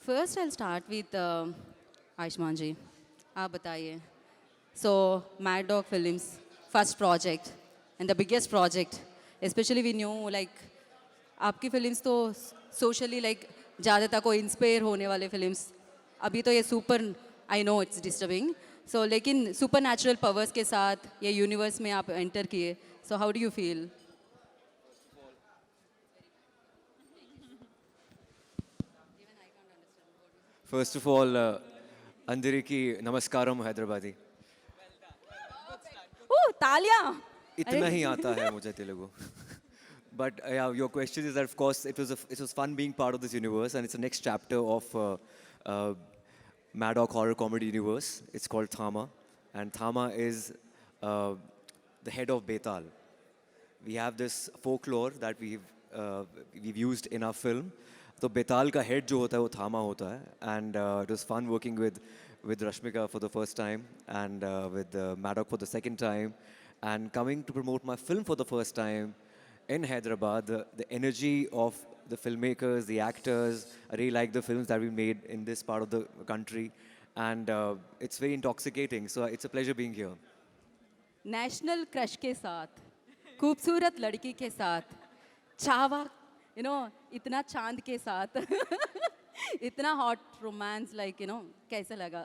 First I start with Ayushmann ji. आप बताइए. So Maddock films first project and the biggest project, specially we knew like आपकी films तो socially like ज़्यादातर को inspire होने वाले फिल्म्स. अभी तो ये super, I know it's disturbing, so लेकिन सुपर नेचुरल पावर्स के साथ ये यूनिवर्स में आप एंटर किए. So how do you feel? First of all, Andiriki Namaskaram Hyderabadi. ओह तालियां. इतना ही आता है मुझे Telugu. But yeah, your question is that of course it was fun being part of this universe, and it's the next chapter of uh, Maddock horror comedy universe. It's called Thama, and Thama is uh, the head of Betal. We have this folklore that we've used in our film. तो बेताल का head जो होता है वो थामा होता है. And it was fun working with Rashmika for the first time, and with Maddock for the second time, and coming to promote my film for the first time in Hyderabad. The energy of the filmmakers, the actors, I really like the films that we made in this part of the country, and it's very intoxicating. So it's a pleasure being here. National crush के साथ, खूबसूरत लड़की के साथ, चावा इतना चांद के साथ इतना हॉट रोमांस, लाइक कैसे लगा?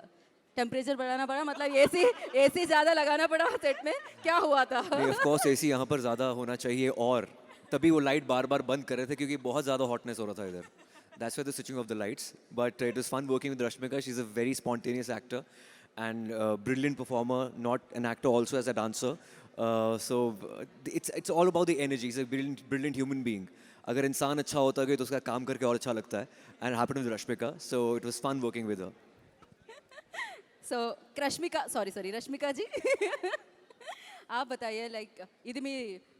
टेम्परेचर बढ़ाना पड़ा, मतलब एसी एसी ज़्यादा लगाना पड़ा सेट में, क्या हुआ था? नहीं, ऑफ कोर्स एसी यहाँ पर ज़्यादा होना चाहिए, और तभी वो लाइट बार बार बंद कर रहे थे क्योंकि बहुत ज़्यादा हॉटनेस हो रहा था इधर. That's why the switching of the lights. But it was fun working with Rashmika. She's a very spontaneous actor and brilliant performer, not an actor, also as a dancer. It's all about the energy. She's a brilliant human being. अगर इंसान अच्छा होता है तो उसका काम करके और अच्छा लगता है. And it happened with Rashmika, so it was fun working with her. So Rashmika ji आप बताइए లైక్ ఇది మీ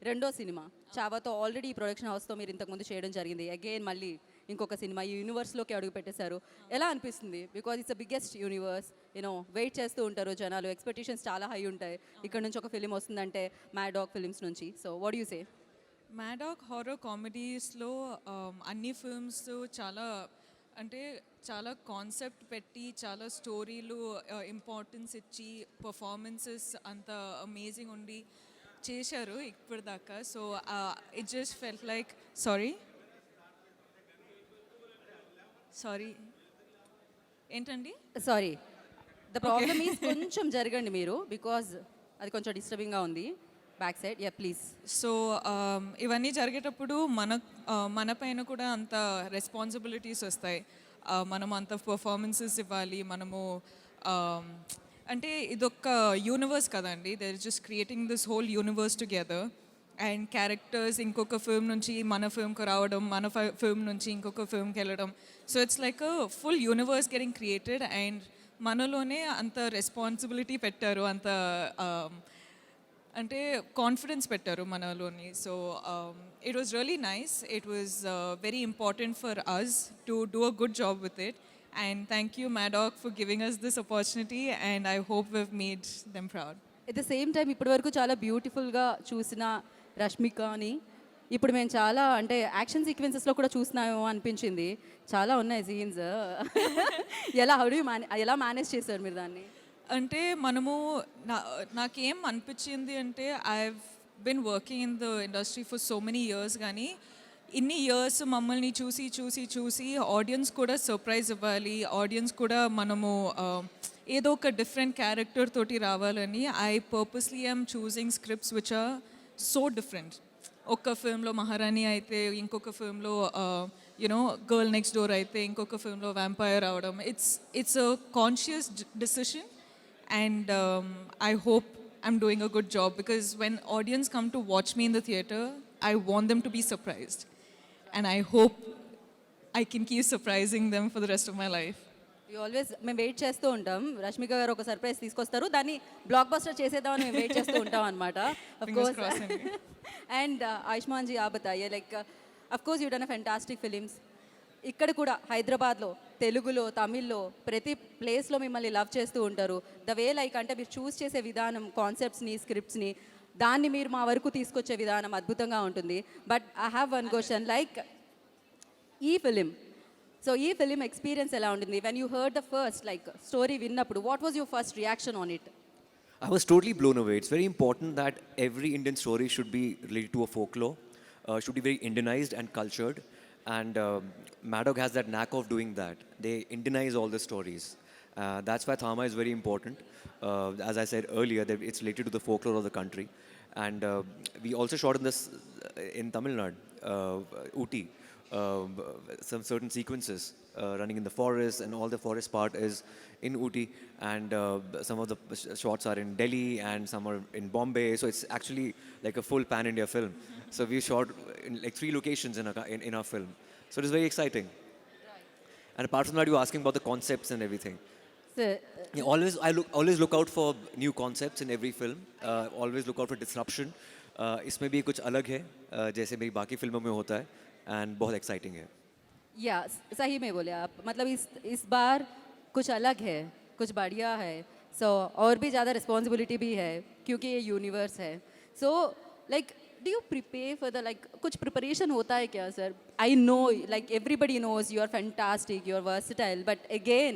రెండో సినిమా చావాతో. ఆల్రెడీ ఈ ప్రొడక్షన్ హౌస్తో మీరు ఇంతకుముందు చేయడం జరిగింది. అగైన్ మళ్ళీ ఇంకొక సినిమా ఈ యూనివర్స్లోకి అడుగు పెట్టేశారు. ఎలా అనిపిస్తుంది? Because it's the biggest universe. Wait చేస్తూ ఉంటారు జనాలు, ఎక్స్పెక్టేషన్స్ చాలా హై ఉంటాయి. ఇక్కడ నుంచి ఒక ఫిలిం వస్తుందంటే మ్యాడ్ డాగ్ ఫిలిమ్స్ నుంచి. So what you say? Maddock horror కామెడీస్లో అన్ని ఫిల్మ్స్ చాలా అంటే చాలా కాన్సెప్ట్ పెట్టి చాలా స్టోరీలు ఇంపార్టెన్స్ ఇచ్చి పర్ఫార్మెన్సెస్ అంత అమేజింగ్ ఉండి చేశారు ఇప్పటిదాకా. So it just felt like sorry ఏంటండి? సారీ, ద ప్రాబ్లమ్ ఈజ్ కొంచెం జరగండి మీరు, బికాజ్ అది కొంచెం డిస్టర్బింగ్గా ఉంది back side. Yeah please. So ఇవన్నీ జరిగేటప్పుడు మన పైన కూడా అంత రెస్పాన్సిబిలిటీస్ వస్తాయి. మనం అంత పర్ఫార్మెన్సెస్ ఇవ్వాలి. మనము అంటే ఇదొక్క యూనివర్స్ కదండి. They are just creating this whole universe together, and characters ఇంకొక ఫిల్మ్ నుంచి మన ఫిల్మ్కి రావడం, మన ఫిల్మ్ నుంచి ఇంకొక ఫిల్మ్కి వెళ్ళడం. So it's like a full universe getting created, and మనలోనే అంత రెస్పాన్సిబిలిటీ పెట్టారు, అంత అంటే కాన్ఫిడెన్స్ పెట్టారు మనలోని. So it was really nice. It was very important for us to do a good job with it, and thank you Maddock for giving us this opportunity, and I hope we have made them proud. At the same time ఇప్పటివరకు చాలా బ్యూటిఫుల్గా చూసిన రష్మికని ఇప్పుడు మేము చాలా అంటే action సీక్వెన్సెస్లో కూడా చూసినామో అనిపించింది. చాలా ఉన్నాయి సీన్స్. ఎలా మేనేజ్ చేశారు మీరు దాన్ని? అంటే మనము నాకేం అనిపించింది అంటే I have been working in the industry for so many years, కానీ ఇన్ని ఇయర్స్ మమ్మల్ని చూసి చూసి చూసి ఆడియన్స్ కూడా సర్ప్రైజ్ ఇవ్వాలి, ఆడియన్స్ కూడా మనము ఏదో ఒక డిఫరెంట్ క్యారెక్టర్ తోటి రావాలని I purposely I'm choosing scripts which are so different. ఒక్క ఫిల్మ్లో మహారాణి అయితే ఇంకొక ఫిల్మ్లో గర్ల్ నెక్స్ట్ డోర్ అయితే ఇంకొక ఫిల్మ్లో వ్యాంపైర్ అవడం. It's a conscious decision, and I hope I'm doing a good job, because when audience come to watch me in the theater, I want them to be surprised, and I hope I can keep surprising them for the rest of my life. You always మేము wait చేస్తూ ఉంటాం. రష్మిక గారు ఒక surprise తీసుకొస్తారు, దాన్ని block buster చేసేద్దామని మేము wait చేస్తూ ఉంటాం అనమాట. అండ్ ఆయుష్మాన్ జీ आप बताइए like of course you done a fantastic films. ఇక్కడ కూడా హైదరాబాద్లో తెలుగులో తమిళ్లో ప్రతి ప్లేస్లో మిమ్మల్ని లవ్ చేస్తూ ఉంటారు. ద వే లైక్ అంటే మీరు చూస్ చేసే విధానం, కాన్సెప్ట్స్ని, స్క్రిప్ట్స్ని, దాన్ని మీరు మా వరకు తీసుకొచ్చే విధానం అద్భుతంగా ఉంటుంది. But I have one question, like ఈ ఫిలిం సో ఈ ఫిలిం ఎక్స్పీరియన్స్ ఎలా ఉండింది? When you heard the first like story విన్నప్పుడు what was your first reaction on it? I was totally blown away. It's very important that every Indian story should be related to a folklore, should be very Indianized and cultured. And Madog has that knack of doing that. They Indianize all the stories. That's why Thama is very important. As I said earlier, that it's related to the folklore of the country. And we also shot in this in Tamil Nadu, Ooty. Some certain sequences running in the forest, and all the forest part is in Ooty, and some of the shots are in Delhi and some are in Bombay. So it's actually like a full pan-India film. So we shot in like 3 locations in our film. So it is very exciting. And apart from that, you were asking about the concepts and everything. So, Yeah, always look out for new concepts in every film. Always look out for disruption. इसमें भी कुछ अलग है, जैसे मेरी बाकी फिल्मों में होता है, and बहुत exciting है. या सही में बोले आप, मतलब इस बार कुछ अलग है, कुछ बढ़िया है. सो और भी ज़्यादा रिस्पॉन्सिबिलिटी भी है क्योंकि ये यूनिवर्स है. So like do you prepare for the like कुछ प्रिपरेशन होता है क्या sir? I know like everybody knows you are fantastic, you are versatile, but again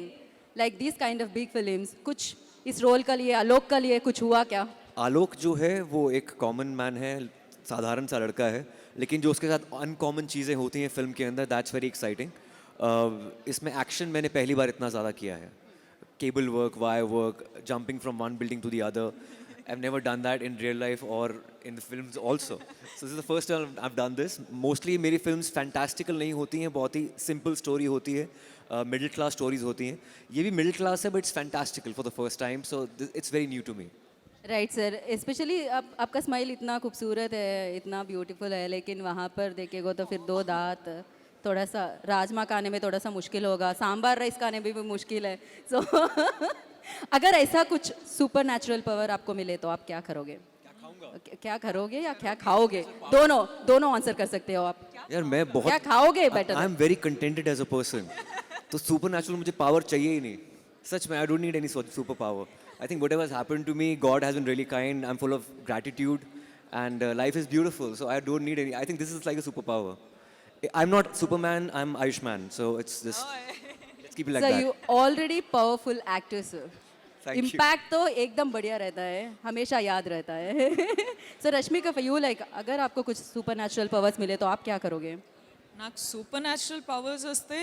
like this kind of big films, कुछ इस रोल का लिए, आलोक का लिए कुछ हुआ क्या? आलोक जो है वो एक कॉमन मैन है, साधारण सा लड़का है, लेकिन जो उसके साथ अनकॉमन चीज़ें होती हैं फिल्म के अंदर, दैट्स वेरी एक्साइटिंग. इसमें एक्शन मैंने पहली बार इतना ज़्यादा किया है. Cable work, wire work, jumping from one building to the other. I've never done that in real life or in the films also. So this is the first time I've done this. Mostly मेरी films fantastical नहीं होती हैं, बहुत ही simple story होती है, middle class stories होती हैं. ये भी middle class है, but it's fantastical for the first time. So it's very new to me. Right sir, specially आपका स्माइल इतना खूबसूरत है, इतना ब्यूटीफुल है, लेकिन वहाँ पर देखेगा तो फिर 2 दांत, थोड़ा सा राजमा खाने में थोड़ा सा मुश्किल होगा, सांबार राइस खाने में भी मुश्किल है. सो अगर ऐसा कुछ सुपर नेचुरल पावर आपको मिले तो आप क्या करोगे? क्या करोगे या क्या खाओगे? दोनों आंसर कर सकते हो आप. यार मैं बहुत क्या खाओगे better? I am very contented as a person. तो सुपर नेचुरल मुझे पावर चाहिए ही नहीं. सच में I don't need any super power. I think whatever has happened to me, God has been really kind. I'm full of gratitude, and life is beautiful. So I don't need any. I think this is like a superpower. I'm not Superman. I'm Ayushman. So it's just let's keep it like So that. you already powerful actor sir. Thank you. Impact तो एकदम बढ़िया रहता है, हमेशा याद रहता है. सो Rashmika for you like अगर आपको कुछ सुपर नेचुरल पावर्स मिले तो आप क्या करोगे? నాకు సూపర్ న్యాచురల్ పవర్స్ వస్తే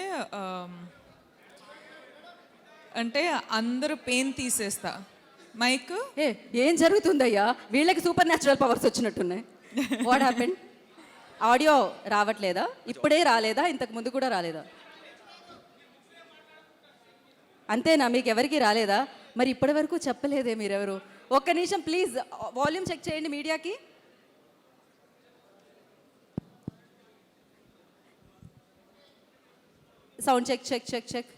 అంటే అందరూ పెయిన్ తీసేస్తా. మైక్ ఏ ఏం జరుగుతుందయ్యా? వీళ్ళకి సూపర్ న్యాచురల్ పవర్స్ వచ్చినట్టున్నాయి. What happened? ఆడియో రావట్లేదా? ఇప్పుడే రాలేదా? ఇంతకు ముందు కూడా రాలేదా? అంతేనా? మీకు ఎవరికి రాలేదా? మరి ఇప్పటి వరకు చెప్పలేదే మీరెవరు? ఒక్క నిమిషం ప్లీజ్ వాల్యూమ్ చెక్ చేయండి మీడియాకి. Sound check check check check.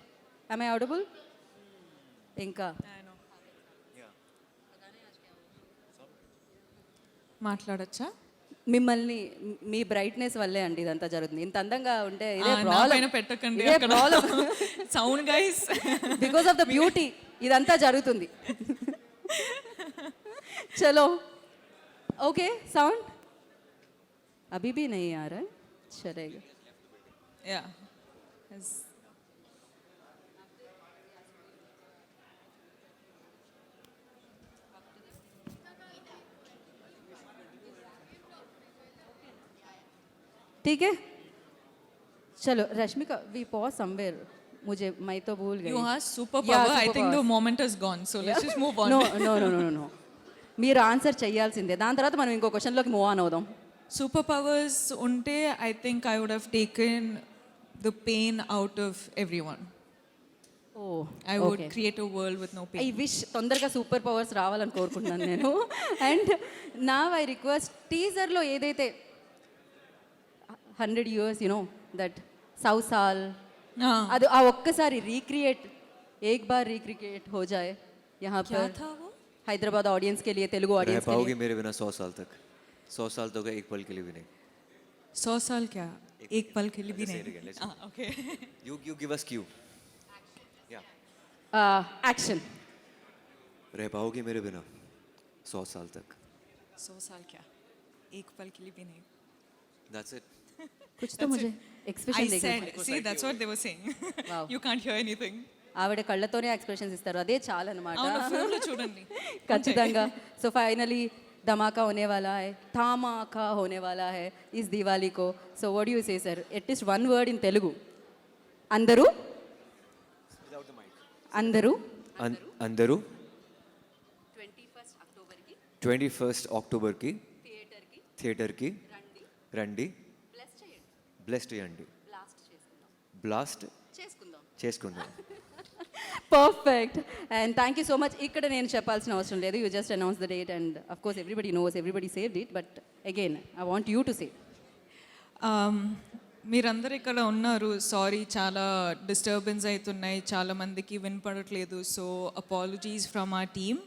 am I audible? ఇంకా మాట్లాడచ్చా? మిమ్మల్ని మీ బ్రైట్నెస్ వల్లే అండి ఇదంతా జరుగుతుంది. ఇంత అందంగా ఉంటే ఇదే నా ప్రాబ్లం. పైన పెట్టకండి అక్కడ sound guys. Because of the beauty ఇదంతా జరుగుతుంది. చలో ఓకే సౌండ్ अभी भी नहीं आ रहा है, चलेगा. యా ठीक है चलो रश्मिका वी पॉज समवेयर. मुझे मैं तो भूल गई. You have super Yeah, power. I think the superpowers. Moment has gone. So let's just move on. No no no no no మీరు ఆన్సర్ చేయాల్సిందే. దాని తర్వాత మనం ఇంకో క్వశ్చన్లోకి మూవ్ ఆన్ అవుదాం. సూపర్ పవర్స్ ఉంటే I think I would have taken the pain out of everyone. Oh I would create a world with no I pain. Wish తొందరగా సూపర్ పవర్స్ రావాలని కోరుకుంటున్నాను నేను. అండ్ నా ఐ రిక్వెస్ట్ టీజర్లో ఏదైతే 100 years you know that 100 साल అది ఆ ఒక్కసారి రీక్రియేట్ एक बार रिक्रिएट हो जाए यहाँ क्या पर था वो? हैदराबाद ऑडियंस के लिए, तेलुगु रह ऑडियंस के पाओगे लिए. मेरे बिना 100 साल तक? 100 साल तो एक पल के लिए भी नहीं. 100 साल क्या? एक पल के लिए भी Let's say it नहीं. again, let's do okay. You give us cue. Yeah. Action. रह पाओगे मेरे बिना 100 साल तक? 100 साल क्या? एक पल के लिए भी नहीं. That's it. कुछ तो मुझे I expression देखना said, see, that's what they were saying. Wow. You can't hear anything. ఆవిడ కళ్ళతోనే ఎక్స్ప్రెషన్స్ ఇస్తారు అదే చాలు అనమాట అవును ఫోన్లో చూడండి ఖచ్చితంగా సో ఫైనలీ धमाका होने वाला है धमाका होने वाला है इस दिवाली को so what do you say sir at least one word in Telugu अंदरू अंदरू అందరూ 21st अक्टूबर की 21st అక్టోబర్ కి థియేటర్ కి థియేటర్ కి రండి బ్లెస్ చేయండి బ్లెస్ చేయండి బ్లాస్ట్ చేసుకుందాం బ్లాస్ట్ చేసుకుందాం చేసుకుందాం perfect and thank you so much ఇక్కడ నేను చెప్పాల్సిన అవసరం లేదు you just announce the date and of course everybody knows everybody saved it but again I want you to say మీరందరూ ఇక్కడ ఉన్నారు సారీ చాలా డిస్టర్బెన్స్ అవుతున్నాయి చాలా మందికి వినపడట్లేదు సో అపాలజీస్ ఫ్రమ్ ఆ టీమ్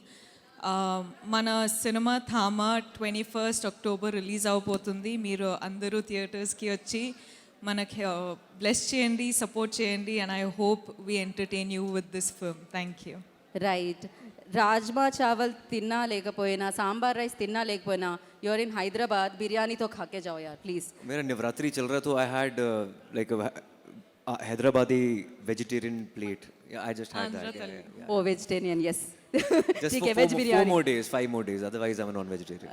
మన సినిమా థామా 21st అక్టోబర్ రిలీజ్ అవబోతుంది మీరు అందరూ థియేటర్స్కి వచ్చి మనకి బ్లెస్ చేయండి సపోర్ట్ చేయండి and I hope we entertain you with this film thank you right rajma chawal తిన్నా లేకపోయినా సాంబార్ రైస్ తిన్నా లేకపోయినా యూఆర్ ఇన్ హైదరాబాద్ బిర్యానీతో ఖాకే जाओ यार प्लीज मेरा नवरात्रि चल रहा तो I had like Hyderabadi vegetarian plate I just had that oh vegetarian yes just ठीक for है veg four biryani more days 5 more days otherwise I'm a non vegetarian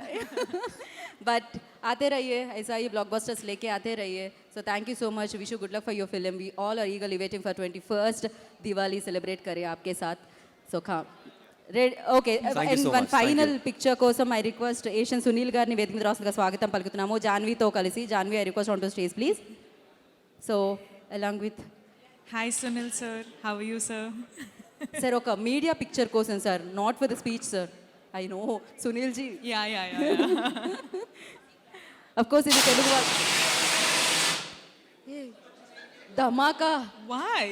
but आते रहिए ऐसा ही ब्लॉकबस्टर्स लेके आते रहिए so thank you so much wish you good luck for your film we all are eagerly waiting for 21st Diwali celebrate करें आपके साथ सो खा रेड okay Thank you so one much. Thank final you. Picture కోసం ఐ రిక్వెస్ట్ ఏషియన్ సునీల్ గారిని వేదిక మీద రాస్తుందిగా స్వాగతం పలుకుతున్నాము జాన్వీతో కలిసి Janhvi I request on to stage please so along with hi Sunil sir how are you sir sir ఒక మీడియా పిక్చర్ కోసం sir not for the speech sir I know Sunil ji ya of course ఇది Telugu Dhamaka why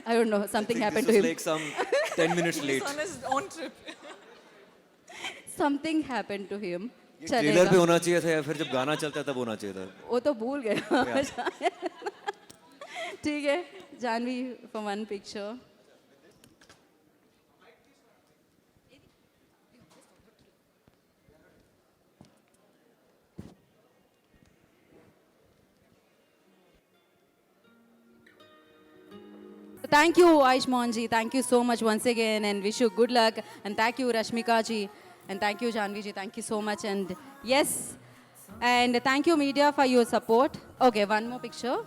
I don't know something I think happened this to was him like some 10 minutes late on his own trip something happened to him ये trailer पे होना चाहिए था या फिर जब गाना चलता तब होना चाहिए था वो तो भूल गया ठीक है Janvi for one picture Thank you, Aishman ji. Thank you so much once again and wish you good luck. And thank you, Rashmika ji. And thank you, Janvi ji. Thank you so much. And yes, and thank you, media, for your support. Okay, one more picture.